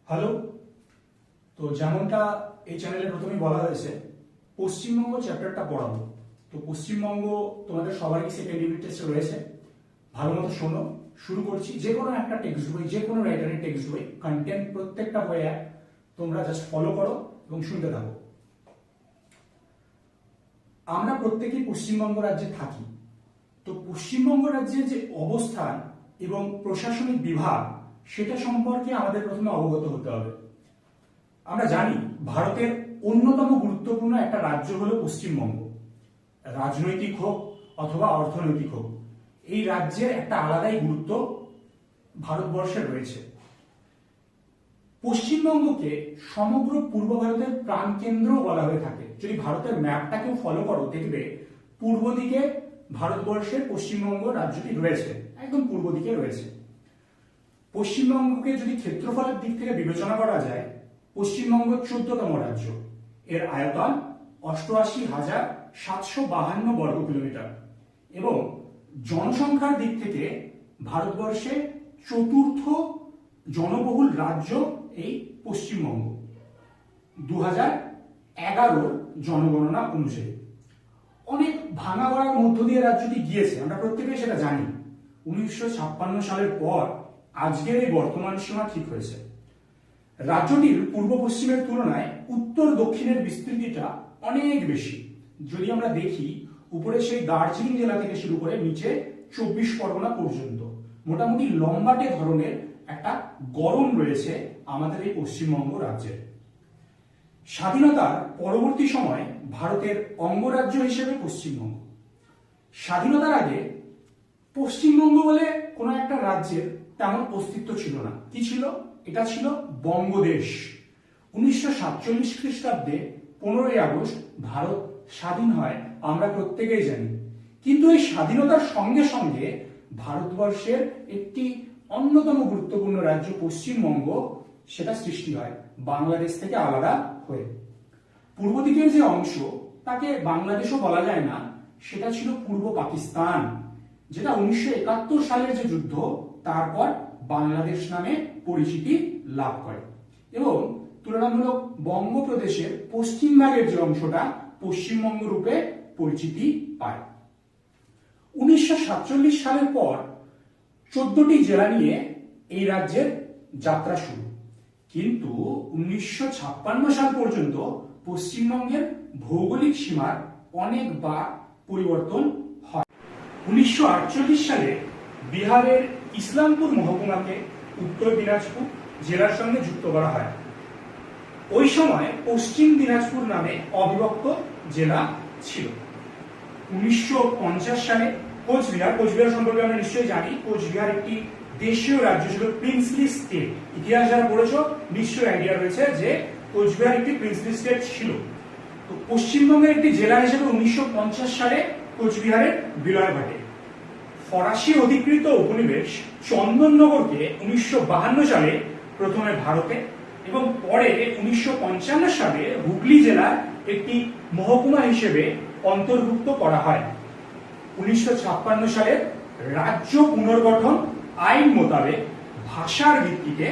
Hello. তো যেমনটা এই চ্যানেলে প্রথমেই বলা হয়েছে, পশ্চিমবঙ্গ চ্যাপ্টারটা পড়াবো। তো পশ্চিমবঙ্গ তোমাদের সবারই সেকেন্ড ইউনিট টেস্টে রয়েছে, ভালো মতো শোনো। শুরু করছি। যে কোনো একটা টেক্সট বই, যে কোনো রাইটারের টেক্সট বই, কন্টেন্ট প্রত্যেকটা বই এক, তোমরা জাস্ট ফলো করো এবং শুনতে থাকো। আমরা প্রত্যেকেই পশ্চিমবঙ্গ রাজ্যে থাকি। তো পশ্চিমবঙ্গ রাজ্যের যে অবস্থান এবং প্রশাসনিক বিভাগ, সেটা সম্পর্কে আমাদের প্রথমে অবগত হতে হবে। আমরা জানি ভারতের অন্যতম গুরুত্বপূর্ণ একটা রাজ্য হলো পশ্চিমবঙ্গ। রাজনৈতিক হোক অথবা অর্থনৈতিক হোক, এই রাজ্যের একটা আলাদাই গুরুত্ব ভারতবর্ষে রয়েছে। পশ্চিমবঙ্গকে সমগ্র পূর্ব ভারতের প্রাণকেন্দ্র বলা হয়ে থাকে। যদি ভারতের ম্যাপটাকেও ফলো করো, দেখবে পূর্ব দিকে ভারতবর্ষের পশ্চিমবঙ্গ রাজ্যটি রয়েছে, একদম পূর্ব দিকে রয়েছে। পশ্চিমবঙ্গকে যদি ক্ষেত্রফলের দিক থেকে বিবেচনা করা যায়, পশ্চিমবঙ্গ 14তম রাজ্য। এর আয়তন 88,752 বর্গ কিলোমিটার এবং জনসংখ্যার দিক থেকে ভারতবর্ষে চতুর্থ জনবহুল রাজ্য এই পশ্চিমবঙ্গ 2011 জনগণনা অনুযায়ী। অনেক ভাঙা গড়ার মধ্য দিয়ে রাজ্যটি গিয়েছে, আমরা প্রত্যেকেই সেটা জানি। 1956 সালের পর আজকের এই বর্তমান সীমা ঠিক হয়েছে। রাজ্যটির পূর্ব পশ্চিমের তুলনায় উত্তর দক্ষিণের বিস্তৃতিটা অনেক বেশি। যদি আমরা দেখি, উপরে সেই দার্জিলিং জেলা থেকে শুরু করে নিচে 24 পরগনা পর্যন্ত মোটামুটি লম্বাটে ধরনের একটা গড়ন রয়েছে আমাদের এই পশ্চিমবঙ্গ রাজ্যের। স্বাধীনতার পরবর্তী সময়ে ভারতের অঙ্গরাজ্য হিসেবে পশ্চিমবঙ্গ। স্বাধীনতার আগে পশ্চিমবঙ্গ বলে কোনো একটা রাজ্যের তেমন অস্তিত্ব ছিল না। কি ছিল? এটা ছিল বঙ্গদেশ। 1947 খ্রিস্টাব্দে 15ই আগস্ট ভারত স্বাধীন হয়, আমরা প্রত্যেকেই জানি। কিন্তু এই স্বাধীনতার সঙ্গে সঙ্গে ভারতবর্ষের একটি অন্যতম গুরুত্বপূর্ণ রাজ্য পশ্চিমবঙ্গ, সেটা সৃষ্টি হয় বাংলাদেশ থেকে আলাদা হয়ে। পূর্ব দিকের যে অংশ, তাকে বাংলাদেশও বলা যায় না, সেটা ছিল পূর্ব পাকিস্তান, যেটা 1971 সালের যে যুদ্ধ, তারপর বাংলাদেশ নামে পরিচিতি লাভ করে এবং তুলনামূলক বঙ্গপ্রদেশের পশ্চিম ভাগের যে অংশটা পশ্চিমবঙ্গ রূপে পরিচিতি পায়। 1947 সালের পর 14টি জেলা নিয়ে এই রাজ্যের যাত্রা শুরু। কিন্তু 1956 সাল পর্যন্ত পশ্চিমবঙ্গের ভৌগোলিক সীমার অনেকবার পরিবর্তন হয়। 1948 সালে বিহারের ইসলামপুর মহকুমাকে উত্তর দিনাজপুর জেলার সঙ্গে যুক্ত করা হয়। ওই সময় পশ্চিম দিনাজপুর নামে অবিভক্ত জেলা ছিল। 1950 সালে কোচবিহার সম্পর্কে আমরা নিশ্চয়ই জানি। কোচবিহার একটি দেশীয় রাজ্য ছিল, প্রিন্সলি স্টেট। ইতিহাস যারা পড়েছ নিশ্চয়ই আইডিয়া রয়েছে যে কোচবিহার একটি প্রিন্সলি স্টেট ছিল। তো পশ্চিমবঙ্গের একটি জেলা হিসেবে 1950 সালে কোচবিহারের বিলয় ঘটে। ফরাসি অধিকৃত উপনিবেশ চন্দননগরকে 1952 সালে প্রথমে ভারতে এবং পরে 1955 সালে হুগলি জেলার একটি মহকুমা হিসেবে অন্তর্ভুক্ত করা হয়। 1956 সালের রাজ্য পুনর্গঠন আইন মোতাবেক ভাষার ভিত্তিতে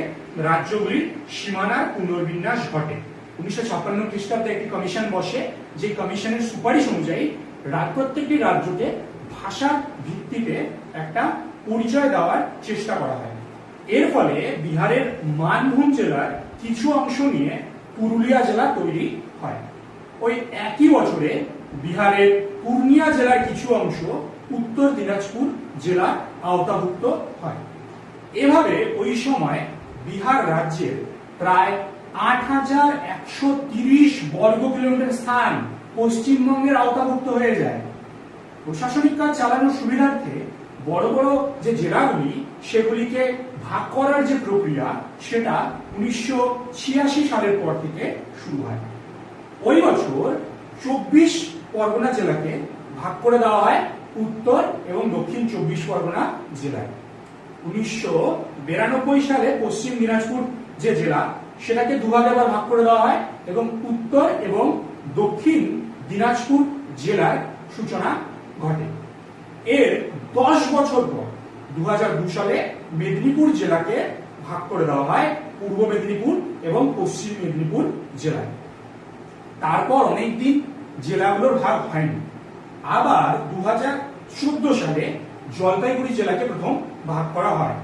রাজ্যগুলির সীমানার পুনর্বিন্যাস ঘটে। 1956 খ্রিস্টাব্দে একটি কমিশন বসে, যে কমিশনের সুপারিশ অনুযায়ী প্রত্যেকটি রাজ্যকে ভাষার ভিত্তিতে একটা পরিচয় দেওয়ার চেষ্টা করা হয়। এর ফলে বিহারের মানভূম জেলার কিছু অংশ নিয়ে পুরুলিয়া জেলা তৈরি হয়। ওই একই বছরে বিহারের পূর্ণিয়া জেলার কিছু অংশ উত্তর দিনাজপুর জেলার আওতাভুক্ত হয়। এভাবে ওই সময় বিহার রাজ্যের প্রায় 8,130 বর্গ কিলোমিটার স্থান পশ্চিমবঙ্গের আওতাভুক্ত হয়ে যায়। প্রশাসনিক কাজ চালানোর সুবিধার্থে বড় বড় যে জেলাগুলি, সেগুলিকে ভাগ করার যে প্রক্রিয়া, সেটা 1986 সালের পর থেকে শুরু হয়। ওই বছর 24 পরগনা জেলাকে ভাগ করে দেওয়া হয় উত্তর এবং দক্ষিণ 24 পরগনা জেলায়। 1992 সালে পশ্চিম দিনাজপুর যে জেলা, সেটাকে দুভাগে আবার ভাগ করে দেওয়া হয় এবং উত্তর এবং দক্ষিণ দিনাজপুর জেলার সূচনা ঘটে। এর 10 বছর পর 2002 সালে মেদিনীপুর জেলাকে ভাগ করে দেওয়া হয় পূর্ব মেদিনীপুর এবং পশ্চিম মেদিনীপুর জেলায়। তারপর অনেকদিন জেলাগুলোর ভাগ হয়নি। আবার 2014 সালে জলপাইগুড়ি জেলাকে প্রথম ভাগ করা হয়,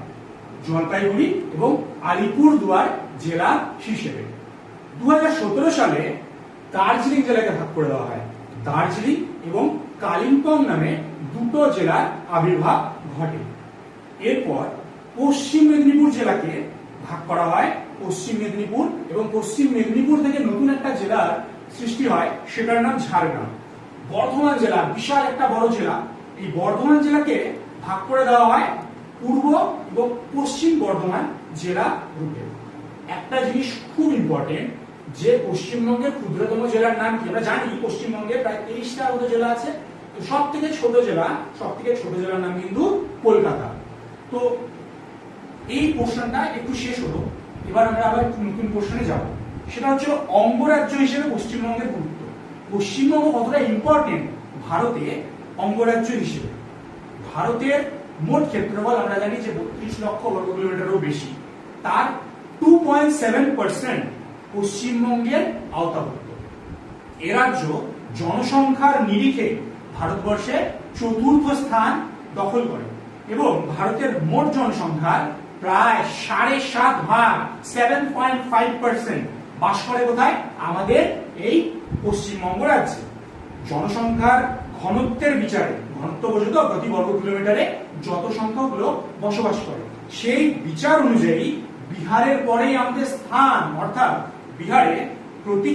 জলপাইগুড়ি এবং আলিপুরদুয়ার জেলা হিসেবে। 2017 সালে দার্জিলিং জেলাকে ভাগ করে দেওয়া হয়। দার্জিলিং এবং কালিম্পং নামে দুটো জেলার আবির্ভাব ঘটে। এরপর পশ্চিম মেদিনীপুর জেলাকে ভাগ করা হয়। পশ্চিম মেদিনীপুর এবং পশ্চিম মেদিনীপুর থেকে নতুন একটা জেলার সৃষ্টি হয়, সেটার নাম ঝাড়গ্রাম। বর্ধমান জেলা বিশাল একটা বড় জেলা, এই বর্ধমান জেলাকে ভাগ করে দেওয়া হয় পূর্ব এবং পশ্চিম বর্ধমান জেলা রূপে। একটা জিনিস খুব ইম্পর্টেন্ট, যে পশ্চিমবঙ্গের ক্ষুদ্রতম জেলার নাম কি? আমরা জানি পশ্চিমবঙ্গে প্রায় 23টা মতো জেলা আছে, তো সব থেকে ছোট জেলার নাম কিন্তু কলকাতা। তো এই পোর্শনটা একটু শেষ হলো, এবার আমরা আবার একটু নতুন পোর্শনে যাব। সেটা হচ্ছে অঙ্গরাজ্য হিসেবে পশ্চিমবঙ্গের গুরুত্ব। পশ্চিমবঙ্গ কতটা ইম্পর্টেন্ট ভারতে অঙ্গরাজ্য হিসেবে। ভারতের মোট ক্ষেত্রফল আমরা জানি যে 32 লক্ষ বর্গ কিলোমিটারও বেশি, তার 2.7% পশ্চিমবঙ্গের আওতাভুক্ত। এ রাজ্য জনসংখ্যার নিরিখে ভারতবর্ষে 4র্থ স্থান দখল করে এবং ভারতের মোট জনসংখ্যার প্রায় 7.5 ভাগ 7.5% বাস করে কোথায়? আমাদের এই পশ্চিমবঙ্গ রাজ্যে। জনসংখ্যার ঘনত্বের বিচারে, ঘনত্ব বোঝো তো, প্রতি বর্গ কিলোমিটারে যত সংখ্যক লোক বসবাস করে, সেই বিচার অনুযায়ী বিহারের পরেই আমাদের স্থান, অর্থাৎ বিহারে প্রতি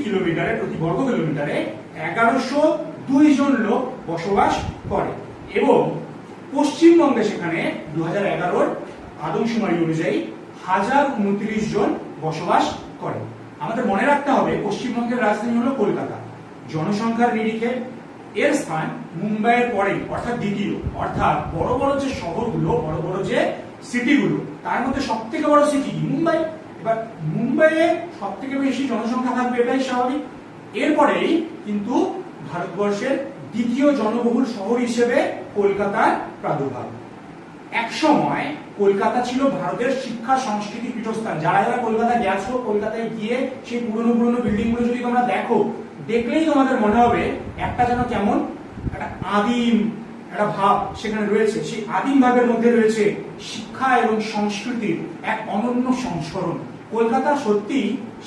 বর্গ কিলোমিটারে 1102 জন লোক বসবাস করে এবং পশ্চিমবঙ্গে সেখানে 2011 আদমশুমারি অনুযায়ী 1029 জন বসবাস করে। আমাদের মনে রাখতে হবে পশ্চিমবঙ্গের রাজধানী হলো কলকাতা। জনসংখ্যার নিরিখে এর স্থান মুম্বাইয়ের পরেই, অর্থাৎ দ্বিতীয়। অর্থাৎ বড় বড় যে শহরগুলো, বড় বড় যে সিটিগুলো, তার মধ্যে সব থেকে বড় সিটি মুম্বাই। এবার মুম্বাইয়ে সব থেকে বেশি জনসংখ্যা থাকবে, এটাই স্বাভাবিক। এরপরেই কিন্তু ভারতবর্ষের দ্বিতীয় জনবহুল শহর হিসেবে কলকাতার প্রাদুর্ভাব। এক সময় কলকাতা ছিল ভারতের শিক্ষা সংস্কৃতি পীঠস্থান। যারা যারা কলকাতা গেছো, কলকাতায় গিয়ে সেই পুরনো বিল্ডিং গুলো যদি তোমরা দেখো, দেখলেই তোমাদের মনে হবে একটা যেন কেমন একটা আদিম একটা ভাব সেখানে রয়েছে। সেই আদিম ভাবের মধ্যে রয়েছে শিক্ষা এবং সংস্কৃতির এক অনন্য সংস্করণ। কলকাতা সত্যি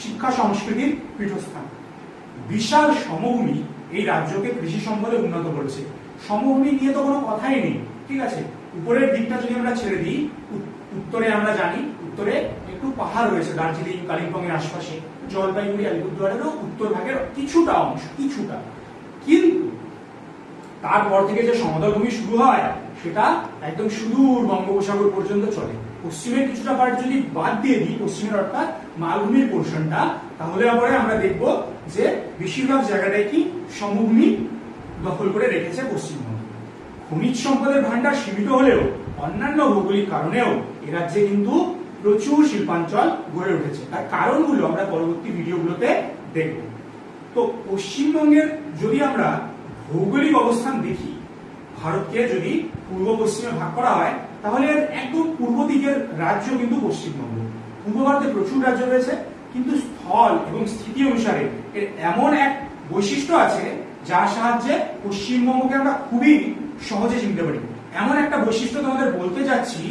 শিক্ষা সংস্কৃতির পীঠস্থান। বিশাল সমভূমি এই রাজ্যকে কৃষি সম্পদে উন্নত করেছে। সমভূমি নিয়ে তো কোনো কথাই নেই, ঠিক আছে। উপরের দিকটা যদি আমরা ছেড়ে দিই, উত্তরে আমরা জানি উত্তরে একটু পাহাড় রয়েছে, দার্জিলিং কালিম্পং এর আশপাশে, জলপাইগুড়ি আলিপুরদুয়ারেরও উত্তর ভাগের কিছুটা অংশ, কিন্তু তারপর থেকে যে সমতল ভূমি শুরু হয় সেটা একদম সুদূর বঙ্গোপসাগর পর্যন্ত চলে। পশ্চিমের কিছুটা পার্ট যদি বাদ দিয়ে দিই, পশ্চিমের অর্থাৎ মালভূমির পোর্শনটা, তাহলে পরে আমরা দেখব যে বেশিরভাগ জায়গাটাই কি সমভূমি দখল করে রেখেছে পশ্চিমবঙ্গ। খনিজ সম্পদের ভান্ডার সীমিত হলেও অন্যান্য ভৌগোলিক কারণেও এ রাজ্যে কিন্তু প্রচুর শিল্পাঞ্চল গড়ে উঠেছে। তার কারণগুলো আমরা পরবর্তী ভিডিওগুলোতে দেখব। তো পশ্চিমবঙ্গের যদি আমরা ভৌগোলিক অবস্থান দেখি, ভারতকে যদি পূর্ব পশ্চিমে ভাগ করা হয়, তাহলে একদম পূর্ব দিকের রাজ্য কিন্তু পশ্চিমবঙ্গ। পূর্ব ভারতে প্রচুর রাজ্য রয়েছে, কিন্তু স্থল এবং স্থিতি অনুসারে এর এমন এক বৈশিষ্ট্য আছে যার সাহায্যে পশ্চিমবঙ্গকে আমরা খুবই সহজে চিনতে পারি। এমন একটা বৈশিষ্ট্য তোমাদের বলতে যাচ্ছি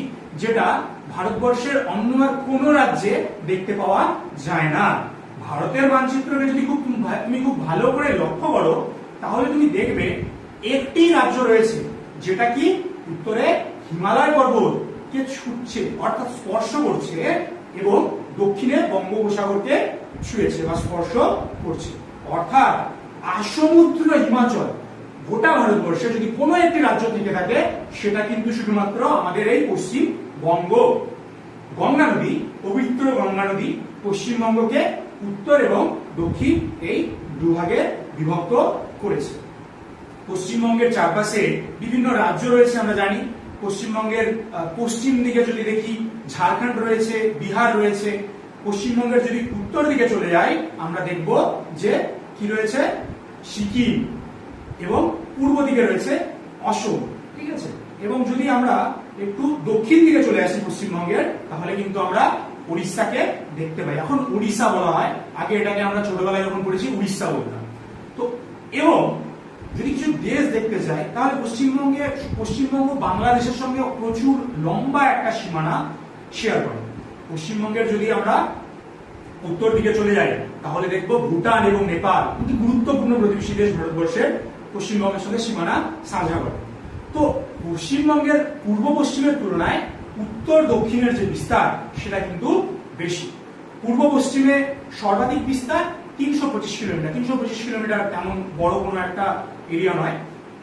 যেটা ভারতবর্ষের অন্য আর কোনো রাজ্যে দেখতে পাওয়া যায় না। ভারতের মানচিত্রকে যদি তুমি খুব ভালো করে লক্ষ্য করো, তাহলে তুমি দেখবে একটি রাজ্য রয়েছে যেটা কি উত্তরে হিমালয় পর্বতকে ছুঁচ্ছে, অর্থাৎ স্পর্শ করছে, এবং দক্ষিণে বঙ্গোপসাগরকে ছুঁয়েছে বা স্পর্শ করছে। অর্থাৎ আসমুদ্র হিমাচল গোটা ভারতবর্ষে যদি কোনো একটি রাজ্য থেকে থাকে, সেটা কিন্তু শুধুমাত্র আমাদের এই পশ্চিমবঙ্গ। গঙ্গা নদী, পবিত্র গঙ্গা নদী পশ্চিমবঙ্গকে উত্তর এবং দক্ষিণ এই দুভাগে বিভক্ত করেছে। পশ্চিমবঙ্গের চারপাশে বিভিন্ন রাজ্য রয়েছে, আমরা জানি। পশ্চিমবঙ্গের পশ্চিম দিকে যদি দেখি, ঝাড়খণ্ড রয়েছে, বিহার রয়েছে। পশ্চিমবঙ্গের যদি উত্তর দিকে চলে যাই, আমরা দেখব যে কি রয়েছে, সিকিম, এবং পূর্ব দিকে রয়েছে অসম, ঠিক আছে। এবং যদি আমরা একটু দক্ষিণ দিকে চলে আসি পশ্চিমবঙ্গের, তাহলে কিন্তু আমরা উড়িষ্যাকে দেখতে পাই। এখন উড়িষ্যা বলা হয়, আগে এটাকে আমরা ছোটবেলায় যখন পড়েছি উড়িষ্যা বলতাম। তো এবং যদি কিছু দেশ দেখতে চাই তাহলে পশ্চিমবঙ্গ বাংলাদেশের সঙ্গে প্রচুর লম্বা একটা সীমানা শেয়ার করে। পশ্চিমবঙ্গের যদি আমরা উত্তর দিকে চলে যাই তাহলে দেখবো ভুটান এবং নেপাল কিন্তু গুরুত্বপূর্ণ প্রতিবেশী দেশ ভারতবর্ষের পশ্চিমবঙ্গের সঙ্গে সীমানা সাঝা করে। তো পশ্চিমবঙ্গের পূর্ব পশ্চিমের তুলনায় উত্তর দক্ষিণের যে বিস্তার সেটা কিন্তু বেশি। পূর্ব পশ্চিমে সর্বাধিক বিস্তার 325 কিলোমিটার। 325 কিলোমিটার তেমন বড় কোনো একটা এরিয়া নয়।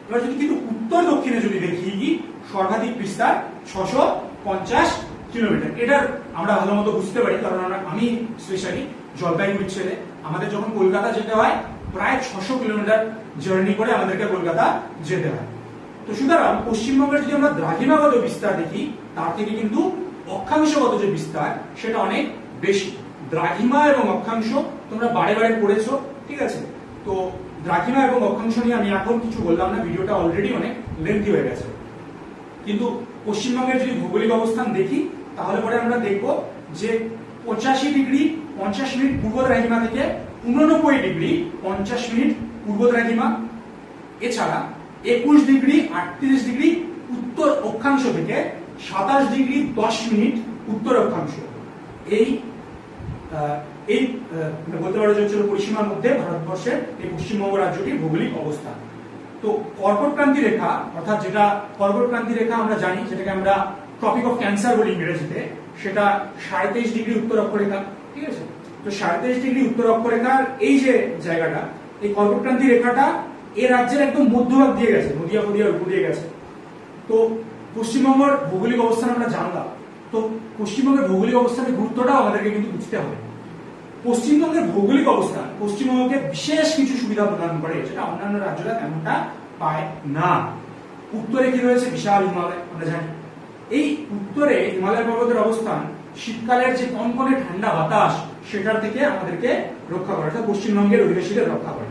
এবার যদি কিন্তু উত্তর দক্ষিণে যদি দেখি সর্বাধিক বিস্তার 650 কিলোমিটার। এটার আমরা ভালো মতো বুঝতে পারি কারণ আমি স্পেশালি জলপাইগুড়ির ছেলে। আমাদের যখন কলকাতা যেতে হয় প্রায় 600 কিলোমিটার জার্নি করে আমাদেরকে কলকাতা যেতে হয়। তো সুতরাং পশ্চিমবঙ্গের যদি আমরা দ্রাঘিমাগত বিস্তার দেখি তার থেকে কিন্তু অক্ষাংশগত যে বিস্তার সেটা অনেক বেশি। দ্রাঘিমা এবং অক্ষাংশ তোমরা বারে বারে পড়েছো, ঠিক আছে? তো দ্রাঘিমা এবং অক্ষাংশ নিয়ে আমি এখন কিছু বললাম না, ভিডিওটা অলরেডি অনেক লেন্থি হয়ে গেছে। কিন্তু পশ্চিমবঙ্গের যদি ভৌগোলিক অবস্থান দেখি তাহলে পরে আমরা দেখব যে 85 ডিগ্রি 50 মিনিট পূর্ব দ্রাঘিমা থেকে 89 ডিগ্রি 50 মিনিট পূর্ব দ্রাঘিমা, এছাড়া 21 ডিগ্রি 38 ডিগ্রি উত্তর অক্ষাংশ থেকে 27 ডিগ্রি 10 মিনিট উত্তর অক্ষাংশ। এই বলতে পারো যে হচ্ছে পরিসীমার মধ্যে ভারতবর্ষের এই পশ্চিমবঙ্গ রাজ্যটির ভৌগোলিক অবস্থান। তো কর্কটক্রান্তি রেখা অর্থাৎ যেটা কর্কটক্রান্তি রেখা আমরা জানি, যেটাকে আমরা ট্রপিক অফ ক্যান্সার বলি ইংরেজিতে, সেটা 23.5 ডিগ্রি উত্তর অক্ষরেখা, ঠিক আছে? তো 23.5 ডিগ্রি উত্তর অক্ষরেখার এই যে জায়গাটা, এই কর্কটক্রান্তি রেখাটা এই রাজ্যের একদম মধ্যভাগ দিয়ে গেছে, নদিয়া ফদিয়ার উপর দিয়ে গেছে। তো পশ্চিমবঙ্গের ভৌগোলিক অবস্থান আমরা জানলাম। তো পশ্চিমবঙ্গের ভৌগোলিক অবস্থানের গুরুত্বটাও আমাদেরকে কিন্তু বুঝতে হবে। পশ্চিমবঙ্গের ভৌগোলিক অবস্থান পশ্চিমবঙ্গকে বিশেষ কিছু সুবিধা প্রদান করে যেটা অন্যান্য রাজ্যরা তেমনটা পায় না। উত্তরে কি রয়েছে? বিশাল হিমালয় আমরা জানি। এই উত্তরে হিমালয় পর্বতের অবস্থান শীতকালের যে কনকনে ঠান্ডা বাতাস সেটার থেকে আমাদেরকে রক্ষা করে, অর্থাৎ পশ্চিমবঙ্গের অধিবাসীদের রক্ষা করে।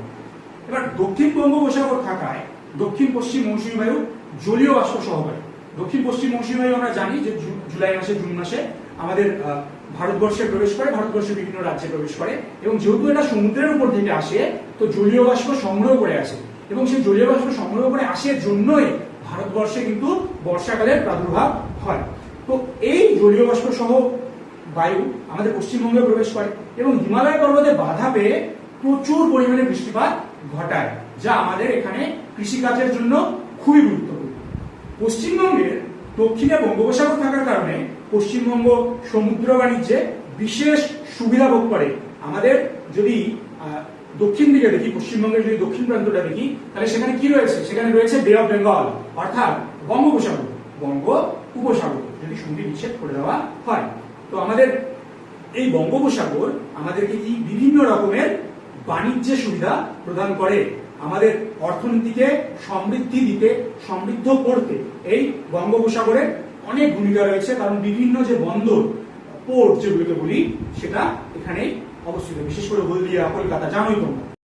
এবার দক্ষিণ বঙ্গোপসাগর থাকায় দক্ষিণ পশ্চিম মৌসুমী বায়ু জলীয় বাষ্প সহকারী। দক্ষিণ পশ্চিম মৌসুমী বায়ু আমরা জানি যে জুলাই মাসে জুন মাসে আমাদের ভারতবর্ষে প্রবেশ করে, ভারতবর্ষের বিভিন্ন রাজ্যে প্রবেশ করে এবং যেহেতু এটা সমুদ্রের উপর থেকে আসে তো জলীয় বাষ্প সংগ্রহ করে আসে এবং সেই জলীয় বাষ্প সংগ্রহ করে আসে জন্যই ভারতবর্ষে কিন্তু বর্ষাকালের প্রাদুর্ভাব হয়। তো এই জলীয় বাষ্প সহ বায়ু আমাদের পশ্চিমবঙ্গে প্রবেশ করে এবং হিমালয় পর্বতে বাধা পেয়ে প্রচুর পরিমাণে বৃষ্টিপাত ঘটায়, যা আমাদের এখানে কৃষিকাজের জন্য খুবই গুরুত্বপূর্ণ। পশ্চিমবঙ্গের দক্ষিণে বঙ্গোপসাগর থাকার কারণে পশ্চিমবঙ্গ সমুদ্র বাণিজ্যে বিশেষ সুবিধা ভোগ করে। আমাদের যদি দক্ষিণ দিকে দেখি, পশ্চিমবঙ্গের যদি দক্ষিণ প্রান্তটা দেখি তাহলে সেখানে কি রয়েছে? সেখানে রয়েছে বে অফ বেঙ্গল অর্থাৎ বঙ্গোপসাগর, বঙ্গ উপসাগর যদি সন্ধি বিচ্ছেদ করে দেওয়া হয়। তো আমাদের এই বঙ্গোপসাগর আমাদেরকে কি বিভিন্ন রকমের বাণিজ্যের সুবিধা প্রদান করে, আমাদের অর্থনীতিকে সমৃদ্ধি দিতে, সমৃদ্ধ করতে এই বঙ্গোপসাগরের অনেক ভূমিকা রয়েছে। কারণ বিভিন্ন যে বন্দর পোর্ট যেগুলোকে বলি সেটা এখানেই অবস্থিত, বিশেষ করে হলদিয়া, কলকাতা জানোই তোমরা।